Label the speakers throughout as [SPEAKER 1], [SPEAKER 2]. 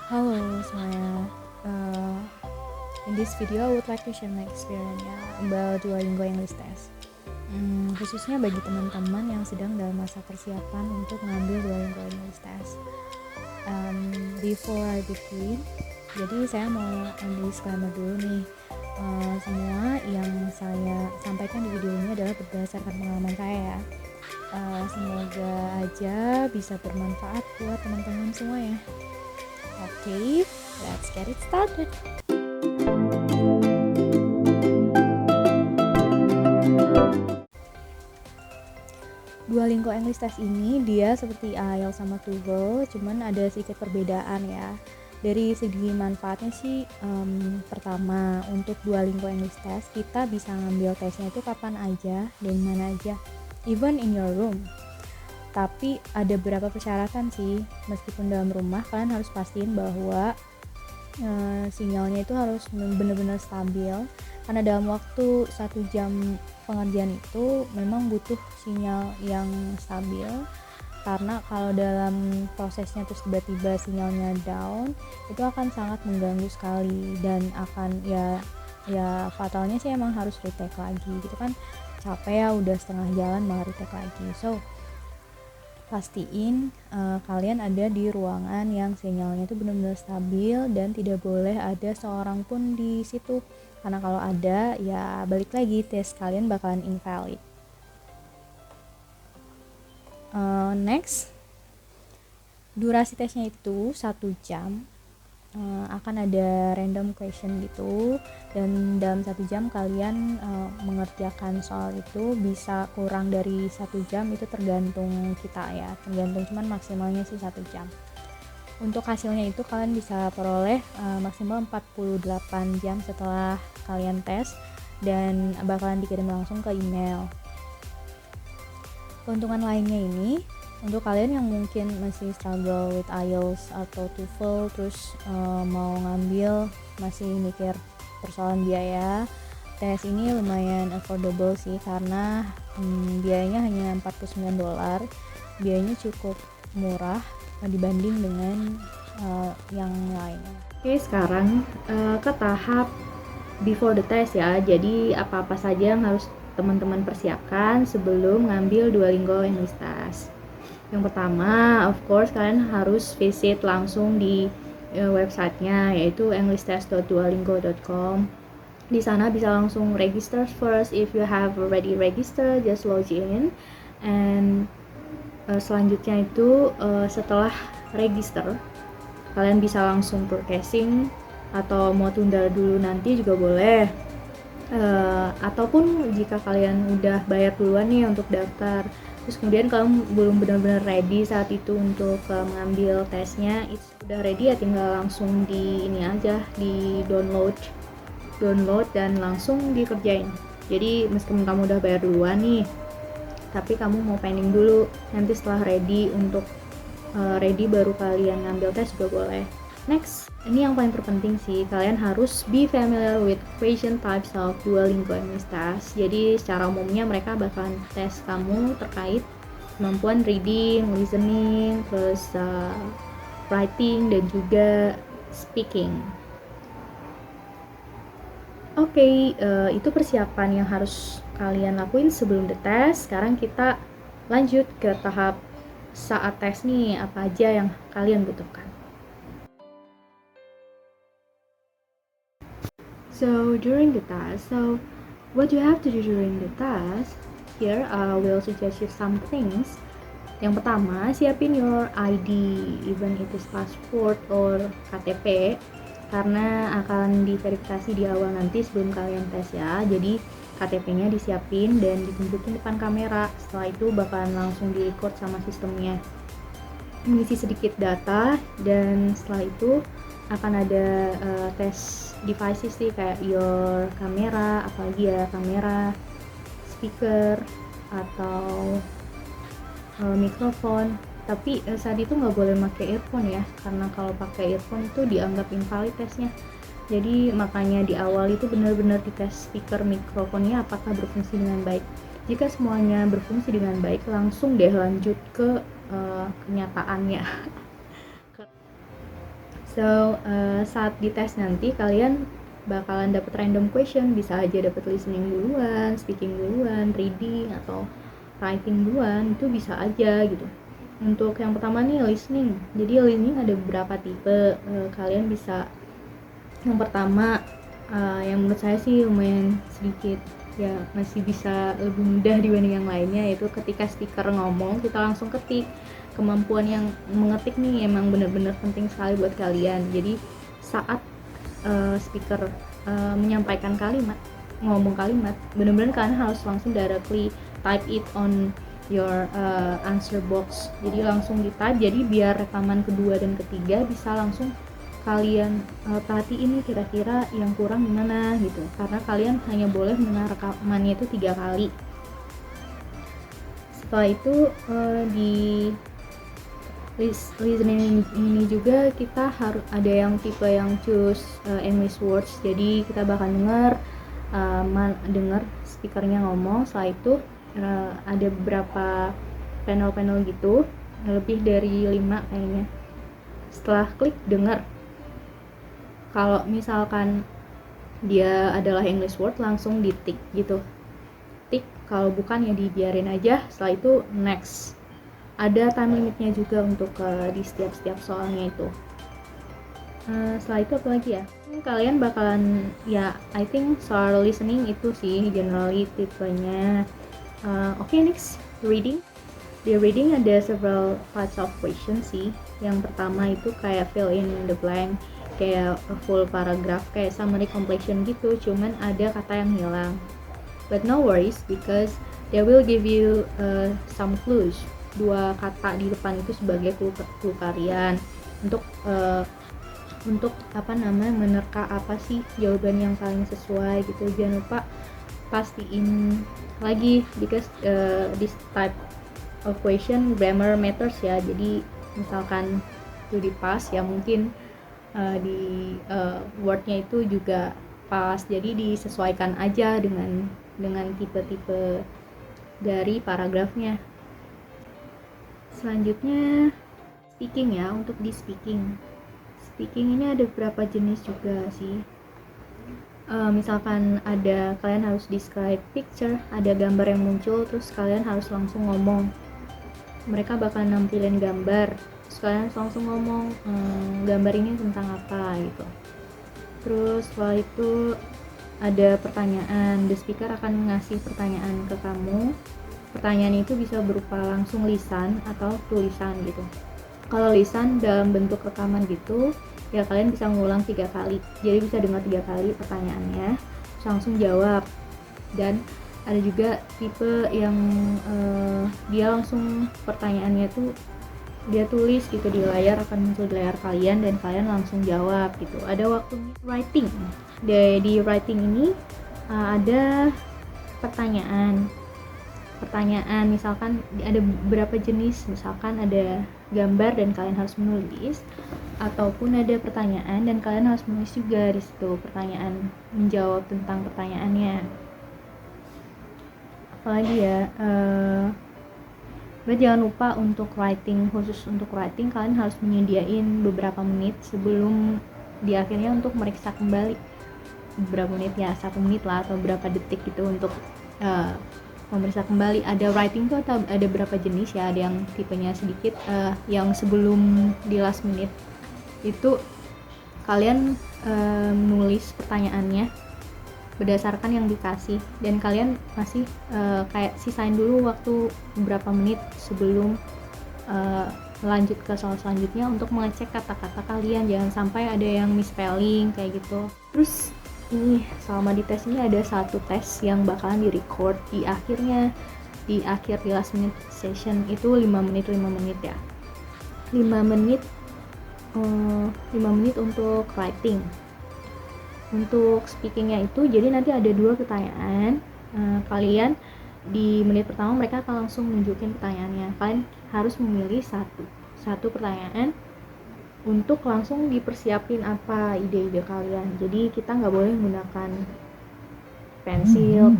[SPEAKER 1] Halo semuanya. Uh, in this video, I would like to share my experience about Duolingo English Test. Khususnya bagi teman-teman yang sedang dalam masa persiapan untuk mengambil Duolingo English Test. Before I begin, jadi saya mau ambil disclaimer dulu nih. Semua yang saya sampaikan di video ini adalah berdasarkan pengalaman saya ya. Semoga aja bisa bermanfaat buat teman-teman semua ya. Okay, let's get it started. Duolingo English Test ini dia seperti IELTS sama TOEFL, cuman ada sedikit perbedaan ya. Dari segi manfaatnya sih, pertama untuk Duolingo English Test kita bisa ngambil tesnya itu kapan aja dan mana aja, even in your room. Tapi ada beberapa persyaratan sih, meskipun dalam rumah kalian harus pastiin bahwa sinyalnya itu harus benar-benar stabil, karena dalam waktu 1 jam pengerjaan itu memang butuh sinyal yang stabil, karena kalau dalam prosesnya terus tiba-tiba sinyalnya down itu akan sangat mengganggu sekali dan akan ya fatalnya sih emang harus retake lagi gitu kan, capek ya udah setengah jalan malah retake lagi. So pastiin kalian ada di ruangan yang sinyalnya itu benar-benar stabil dan tidak boleh ada seorang pun di situ, karena kalau ada ya balik lagi tes kalian bakalan invalid. Next, durasi tesnya itu 1 jam. Akan ada random question gitu, dan dalam 1 jam kalian mengerjakan soal itu. Bisa kurang dari 1 jam itu tergantung kita ya, cuman maksimalnya sih 1 jam. Untuk hasilnya itu kalian bisa peroleh maksimal 48 jam setelah kalian tes dan bakalan dikirim langsung ke email. Keuntungan lainnya ini untuk kalian yang mungkin masih struggle with IELTS atau TOEFL, terus mau ngambil masih mikir persoalan biaya, tes ini lumayan affordable sih, karena biayanya hanya $49. Biayanya cukup murah dibanding dengan yang lainnya. Oke, sekarang ke tahap before the test ya. Jadi apa-apa saja yang harus teman-teman persiapkan sebelum ngambil Duolingo English Test. Yang pertama, of course, kalian harus visit langsung di websitenya, yaitu englishtest.duolingo.com. Di sana bisa langsung register first. If you have already registered, just log in. And selanjutnya itu setelah register, kalian bisa langsung processing, atau mau tunda dulu nanti juga boleh. Ataupun jika kalian udah bayar duluan nih untuk daftar, terus kemudian kalian belum benar-benar ready saat itu untuk mengambil tesnya, itu udah ready ya tinggal langsung di ini aja, di download dan langsung dikerjain. Jadi meskipun kamu udah bayar duluan nih, tapi kamu mau pending dulu, nanti setelah ready untuk ready baru kalian ngambil tes juga boleh. Next, ini yang paling terpenting sih, kalian harus be familiar with question types of Duolingo English Test. Jadi secara umumnya mereka bakalan tes kamu terkait kemampuan reading, listening, terus writing, dan juga speaking. Oke, itu persiapan yang harus kalian lakuin sebelum the test. Sekarang kita lanjut ke tahap saat tes nih, apa aja yang kalian butuhkan. So during the test, what you have to do during the test, here I will suggest you some things. Yang pertama, siapin your ID, even it is passport or KTP, karena akan diverifikasi di awal nanti sebelum kalian tes ya. Jadi KTP-nya disiapin dan ditunjukin depan kamera. Setelah itu bakalan langsung di-record sama sistemnya. Mengisi sedikit data, dan setelah itu akan ada tes devices sih, kayak your kamera, apalagi ya kamera, speaker, atau mikrofon. Tapi saat itu nggak boleh pakai earphone ya, karena kalau pakai earphone itu dianggap invalid tesnya. Jadi makanya di awal itu benar-benar dites speaker, mikrofonnya apakah berfungsi dengan baik. Jika semuanya berfungsi dengan baik, langsung deh lanjut ke kenyataannya. So saat dites nanti kalian bakalan dapat random question, bisa aja dapat listening duluan, speaking duluan, reading atau writing duluan, itu bisa aja gitu. Untuk yang pertama nih listening. Jadi listening ada beberapa tipe. Kalian bisa yang pertama, yang menurut saya sih lumayan sedikit ya masih bisa lebih mudah dibanding yang lainnya, yaitu ketika speaker ngomong kita langsung ketik. Kemampuan yang mengetik nih emang bener-bener penting sekali buat kalian. Jadi saat speaker menyampaikan kalimat, ngomong kalimat, bener-bener kalian harus langsung directly type it on your answer box. Jadi langsung di type, jadi biar rekaman kedua dan ketiga bisa langsung kalian perhatiin nih kira-kira yang kurang gimana gitu, karena kalian hanya boleh mendengar rekamannya itu 3 kali. Setelah itu di listening ini juga kita harus ada yang tipe yang choose English words, jadi kita bakal dengar speakernya ngomong. Setelah itu ada beberapa panel gitu, lebih dari 5 kayaknya. Setelah klik dengar, kalau misalkan dia adalah English word langsung ditik gitu, tik. Kalau bukan ya dibiarin aja. Setelah itu next. Ada time limitnya juga untuk di setiap soalnya itu. Setelah itu apa lagi ya, kalian bakalan ya I think soal listening itu sih generally tipenya. Oke, next reading. Di reading ada several parts of question sih. Yang pertama itu kayak fill in the blank, kayak a full paragraph, kayak summary completion gitu, cuman ada kata yang hilang. But no worries because they will give you some clues. 2 kata di depan itu sebagai clue kalian untuk menerka apa sih jawaban yang paling sesuai gitu. Jangan lupa pastiin lagi because this type of question grammar matters ya. Jadi misalkan itu di pas ya mungkin di wordnya itu juga pas, jadi disesuaikan aja dengan tipe-tipe dari paragrafnya. Selanjutnya speaking ya. Untuk di speaking ini ada beberapa jenis juga sih. Misalkan ada kalian harus describe picture, ada gambar yang muncul terus kalian harus langsung ngomong. Mereka bakal nampilin gambar terus kalian langsung ngomong gambar ini tentang apa gitu. Terus setelah itu ada pertanyaan, the speaker akan ngasih pertanyaan ke kamu. Pertanyaan itu bisa berupa langsung lisan atau tulisan gitu. Kalau lisan dalam bentuk rekaman gitu ya kalian bisa ngulang 3 kali, jadi bisa dengar 3 kali pertanyaannya terus langsung jawab. Dan ada juga tipe yang dia langsung pertanyaannya tuh dia tulis gitu di layar, akan muncul di layar kalian dan kalian langsung jawab gitu. Ada waktunya. Writing, di writing ini ada pertanyaan, misalkan ada beberapa jenis, misalkan ada gambar dan kalian harus menulis, ataupun ada pertanyaan dan kalian harus menulis juga di situ pertanyaan, menjawab tentang pertanyaannya. Apalagi ya, jangan lupa untuk writing, khusus untuk writing kalian harus menyediain beberapa menit sebelum di akhirnya untuk meriksa kembali. Beberapa menit ya, 1 menit lah atau berapa detik gitu untuk memeriksa kembali. Ada writing tuh ada berapa jenis ya, ada yang tipenya sedikit, yang sebelum di last minute itu kalian menulis pertanyaannya berdasarkan yang dikasih dan kalian masih kayak sisain dulu waktu beberapa menit sebelum lanjut ke soal selanjutnya untuk mengecek kata-kata kalian, jangan sampai ada yang misspelling kayak gitu. Terus ini selama di tes ini ada 1 tes yang bakalan di record di akhirnya, di last minute session itu 5 menit ya, 5 menit untuk writing. Untuk speakingnya itu jadi nanti ada 2 pertanyaan, kalian di menit pertama mereka akan langsung nunjukin pertanyaannya, kalian harus memilih satu pertanyaan untuk langsung dipersiapin apa ide-ide kalian. Jadi kita nggak boleh menggunakan pensil,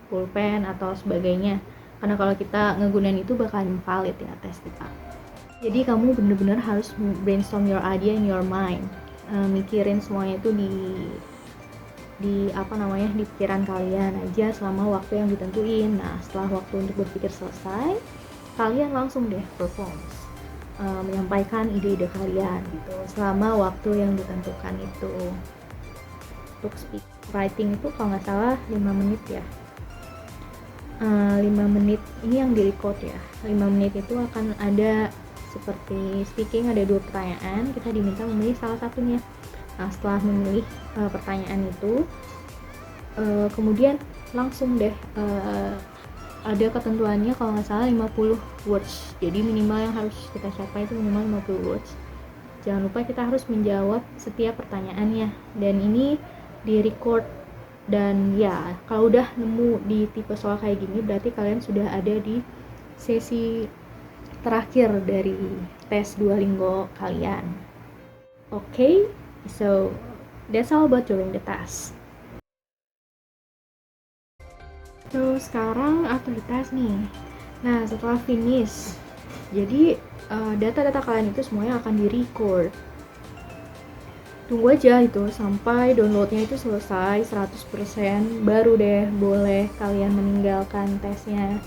[SPEAKER 1] pulpen atau sebagainya, karena kalau kita ngegunain itu bakal invalid ya tes kita. Jadi kamu bener-bener harus brainstorm your idea in your mind, mikirin semuanya itu di apa namanya, di pikiran kalian aja selama waktu yang ditentuin. Nah, setelah waktu untuk berpikir selesai, kalian langsung deh perform, menyampaikan ide-ide kalian gitu selama waktu yang ditentukan itu. Untuk speak writing itu kalau nggak salah 5 menit ya, 5 menit ini yang di record ya. 5 menit itu akan ada seperti speaking, ada 2 pertanyaan, kita diminta memilih salah satunya. Nah, setelah memilih pertanyaan itu, kemudian langsung deh ada ketentuannya kalau nggak salah 50 words. Jadi minimal yang harus kita capai itu minimal 50 words. Jangan lupa kita harus menjawab setiap pertanyaannya, dan ini di record. Dan ya, kalau udah nemu di tipe soal kayak gini, berarti kalian sudah ada di sesi terakhir dari tes Duolingo kalian. Okay, so that's all about during the test. Terus sekarang aktivitas nih. Nah, setelah finish, jadi data-data kalian itu semuanya akan di-record. Tunggu aja itu sampai downloadnya itu selesai 100%, baru deh boleh kalian meninggalkan tesnya.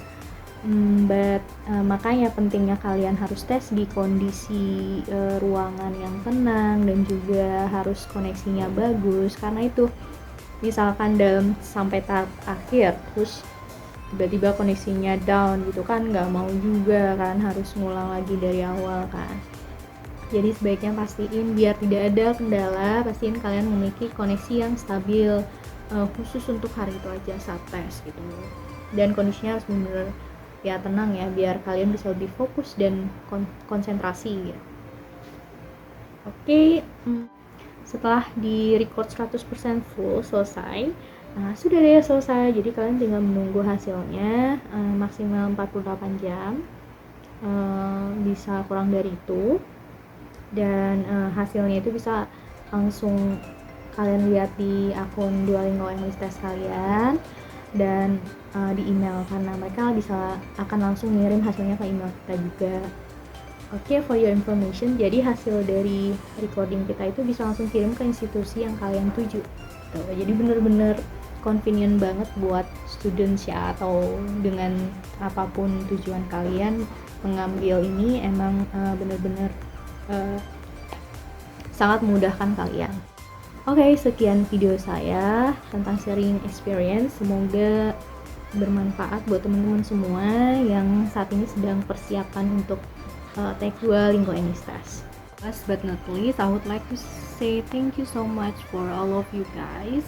[SPEAKER 1] Makanya pentingnya kalian harus tes di kondisi ruangan yang tenang, dan juga harus koneksinya bagus, karena itu misalkan dalam sampai tahap akhir terus tiba-tiba koneksinya down gitu kan, nggak mau juga kan, harus ngulang lagi dari awal kan. Jadi sebaiknya pastiin biar tidak ada kendala, pastiin kalian memiliki koneksi yang stabil, khusus untuk hari itu aja saat tes gitu. Dan kondisinya harus benar-benar ya tenang ya, biar kalian bisa lebih fokus dan konsentrasi gitu. Oke, setelah di record 100% full selesai, nah sudah deh selesai. Jadi kalian tinggal menunggu hasilnya, maksimal 48 jam, bisa kurang dari itu. Dan hasilnya itu bisa langsung kalian lihat di akun Duolingo English Test kalian, dan di email, karena mereka akan langsung ngirim hasilnya ke email kita juga. Oke, for your information, jadi hasil dari recording kita itu bisa langsung kirim ke institusi yang kalian tuju. Jadi bener-bener convenient banget buat students ya, atau dengan apapun tujuan kalian mengambil ini, emang bener-bener sangat memudahkan kalian. Oke, sekian video saya tentang sharing experience. Semoga bermanfaat buat teman-teman semua yang saat ini sedang persiapan untuk take Duolingo English Test. Last but not least, I would like to say thank you so much for all of you guys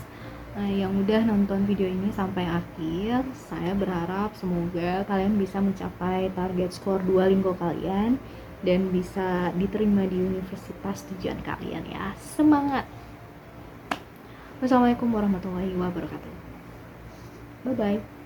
[SPEAKER 1] yang udah nonton video ini sampai akhir. Saya berharap semoga kalian bisa mencapai target skor Duolingo kalian dan bisa diterima di universitas tujuan kalian ya. Semangat! Wassalamualaikum warahmatullahi wabarakatuh. Bye-bye.